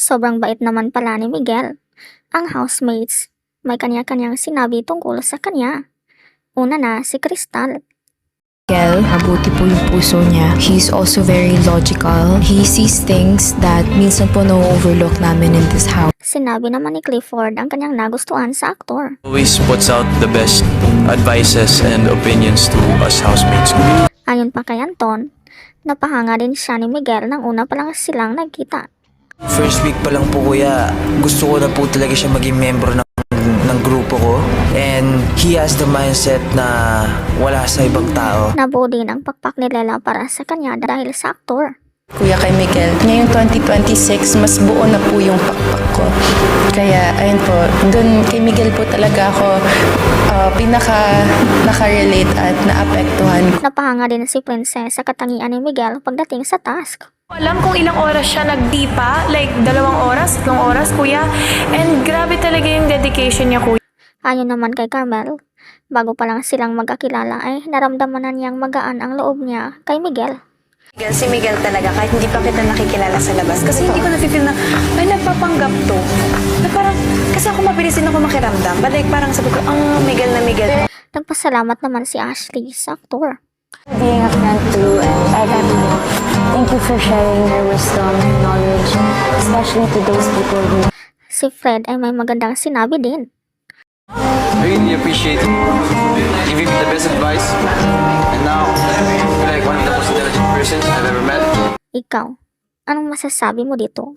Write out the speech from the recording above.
Sobrang bait naman pala ni Miguel. Ang housemates, may kanya-kanyang sinabi tungkol sa kanya. Una na si Crystal. Miguel, mabuti po yung puso niya. He's also very logical. He sees things that minsan po na-overlook namin in this house. Sinabi naman ni Clifford ang kanyang nagustuhan sa aktor. Always puts out the best advices and opinions to us housemates. Ayon pa kay Anton, napahanga din siya ni Miguel nang una pa lang silang nagkita. First week pa lang po kuya, gusto ko na po talaga siya maging member ng grupo ko. And he has the mindset na wala sa ibang tao. Nabuo din ang pakpak ni Lela para sa kanya dahil sa aktor. Kuya kay Miguel, ngayong 2026, mas buo na po yung pakpak ko. Kaya, ayun po, dun kay Miguel po talaga ako pinaka nakarelate at naapektuhan. Napahanga din si Princess sa katangian ni Miguel pagdating sa task. Alam kung ilang oras siya nagdipa, like 2 oras, 3 oras, kuya. And grabe talaga yung dedication niya, kuya. Ayon naman kay Carmel, bago pa lang silang magkakilala ay naramdaman na niyang magaan ang loob niya kay Miguel. Si Miguel talaga, kahit hindi pa kita nakikilala sa labas. Kasi hindi ko na-feel na, ay nagpapanggap to. Na parang, kasi ako mabilis din ako makiramdam. But like parang sabi ko, ang Miguel na Miguel. Nagpasalamat naman si Ashley sa aktor. Being a friend too, and I got to know. Thank you for sharing your wisdom and knowledge, especially to those people who... Si Fred ay may magandang sinabi din. I really appreciate giving me the best advice. And now, I feel like one of the most intelligent persons I've ever met. Ikaw, anong masasabi mo dito?